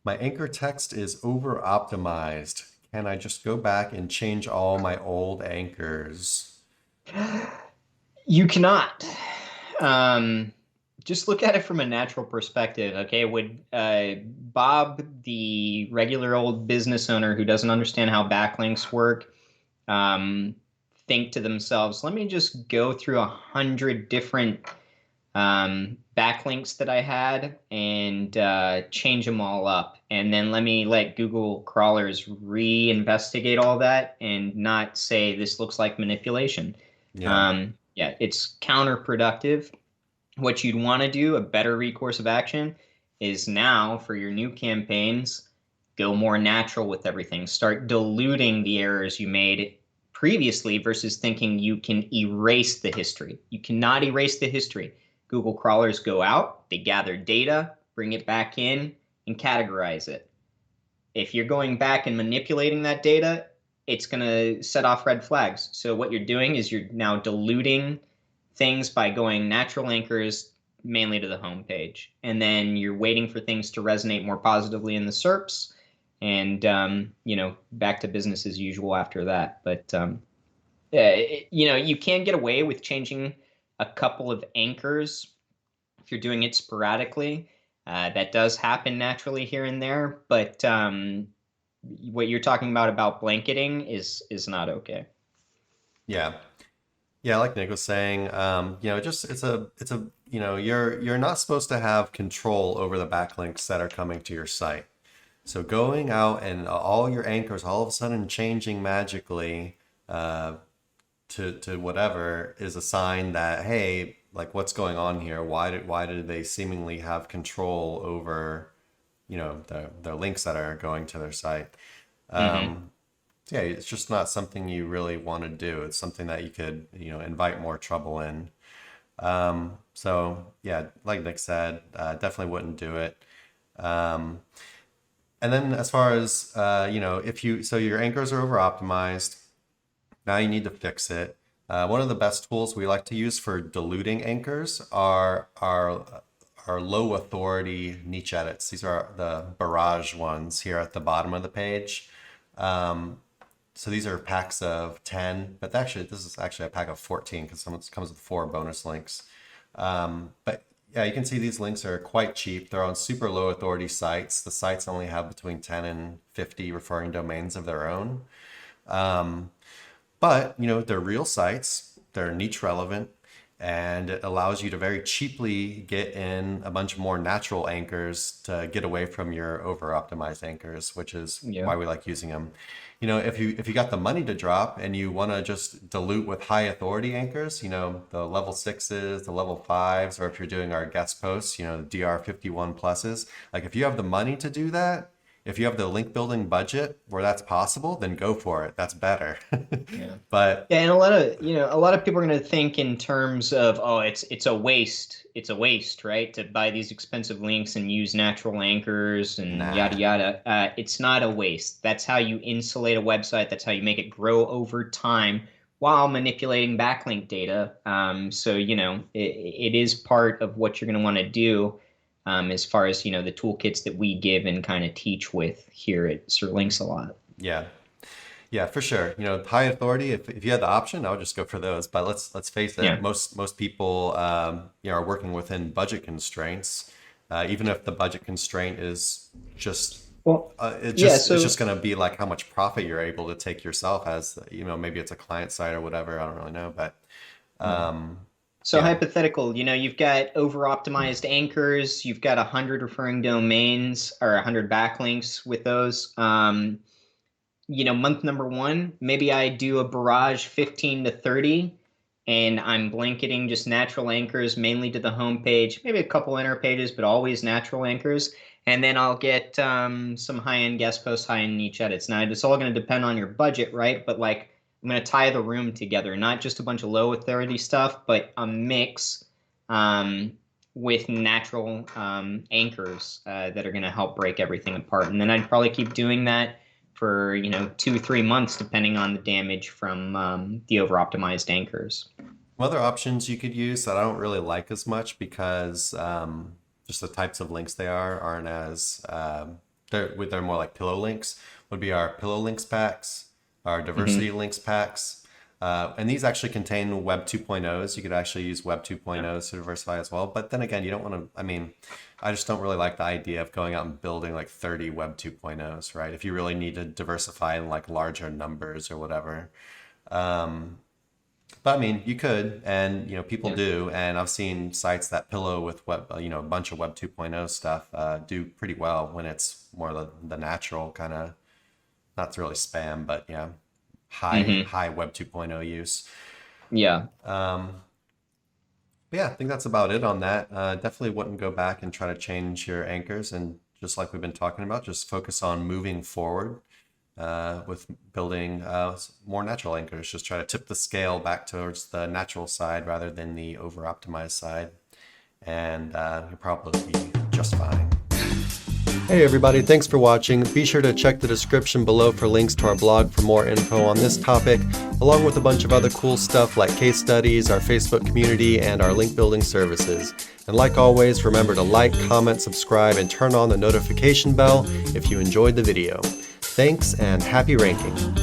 My anchor text is over optimized. Can I just go back and change all my old anchors? You cannot. Um, just look at it from a natural perspective, okay? Would Bob, the regular old business owner who doesn't understand how backlinks work, um, think to themselves, let me just go through 100 different backlinks that I had and change them all up. And then let Google crawlers reinvestigate all that and not say this looks like manipulation. Yeah. Yeah, it's counterproductive. What you'd want to do, a better recourse of action, is now for your new campaigns, go more natural with everything. Start diluting the errors you made previously versus thinking you can erase the history. You cannot erase the history. Google crawlers go out, they gather data, bring it back in, and categorize it. If you're going back and manipulating that data, it's going to set off red flags. So what you're doing is you're now diluting things by going natural anchors mainly to the home page. And then you're waiting for things to resonate more positively in the SERPs and, back to business as usual after that. But, you can get away with changing a couple of anchors if you're doing it sporadically. That does happen naturally here and there, but what you're talking about blanketing is not okay. Yeah. Yeah, like Nick was saying, just you're not supposed to have control over the backlinks that are coming to your site. So going out and all your anchors all of a sudden changing magically to whatever is a sign that, hey, like what's going on here? Why did they seemingly have control over, the links that are going to their site? Mm-hmm. Yeah, it's just not something you really want to do. It's something that you could, invite more trouble in. So yeah, like Nick said, definitely wouldn't do it. Um, and then as far as, so your anchors are over optimized. Now you need to fix it. One of the best tools we like to use for diluting anchors are our low authority niche edits. These are the barrage ones here at the bottom of the page. So these are packs of 10, but actually this is actually a pack of 14 because it comes with 4 bonus links. But yeah, you can see these links are quite cheap. They're on super low authority sites. The sites only have between 10 and 50 referring domains of their own. But, they're real sites, they're niche relevant, and it allows you to very cheaply get in a bunch more natural anchors to get away from your over optimized anchors, which is Yeah. why we like using them. If you got the money to drop and you want to just dilute with high authority anchors, the level sixes, the level fives, or if you're doing our guest posts, the DR51 pluses, like if you have the money to do that, if you have the link building budget where that's possible, then go for it. That's better. Yeah. But Yeah, and a lot of people are going to think in terms of, oh, it's a waste. It's a waste, right? To buy these expensive links and use natural anchors and yada nah. yada. It's not a waste. That's how you insulate a website. That's how you make it grow over time while manipulating backlink data. So it is part of what you're going to want to do. As far as the toolkits that we give and kind of teach with here at Sir Links a lot. Yeah. Yeah, for sure. High authority, if you had the option, I would just go for those. But let's face it, Yeah. most people are working within budget constraints. Even if the budget constraint is just Well, yeah. it's So just going to be like how much profit you're able to take yourself as, maybe it's a client side or whatever. I don't really know, but yeah. um, So yeah, hypothetical, you've got over-optimized anchors, you've got 100 referring domains or 100 backlinks with those. Month number one, maybe I do a barrage 15 to 30, and I'm blanketing just natural anchors mainly to the home page, maybe a couple inner pages, but always natural anchors. And then I'll get some high-end guest posts, high-end niche edits. Now, it's all going to depend on your budget, right? But like, I'm going to tie the room together, not just a bunch of low authority stuff, but a mix um, with natural anchors that are going to help break everything apart. And then I'd probably keep doing that for 2 3 months, depending on the damage from the over optimized anchors. other options you could use that I don't really like as much because just the types of links they aren't as they're more like pillow links, would be our pillow links packs, our diversity links packs. And these actually contain Web 2.0s. You could actually use Web 2.0s to diversify as well. But then again, you don't want to, I mean, I just don't really like the idea of going out and building like 30 Web 2.0s, right? If you really need to diversify in like larger numbers or whatever. But I mean, you could, and people do, and I've seen sites that pillow with a bunch of Web 2.0 stuff do pretty well when it's more the natural kind of, not really spam, but yeah, high Web 2.0 use. Yeah. But yeah, I think that's about it on that. Definitely wouldn't go back and try to change your anchors, and just like we've been talking about, just focus on moving forward. With building more natural anchors, just try to tip the scale back towards the natural side rather than the over-optimized side, and you'll probably be just fine. Hey everybody, thanks for watching. Be sure to check the description below for links to our blog for more info on this topic, along with a bunch of other cool stuff like case studies, our Facebook community, and our link building services. And like always, remember to like, comment, subscribe, and turn on the notification bell if you enjoyed the video. Thanks and happy ranking.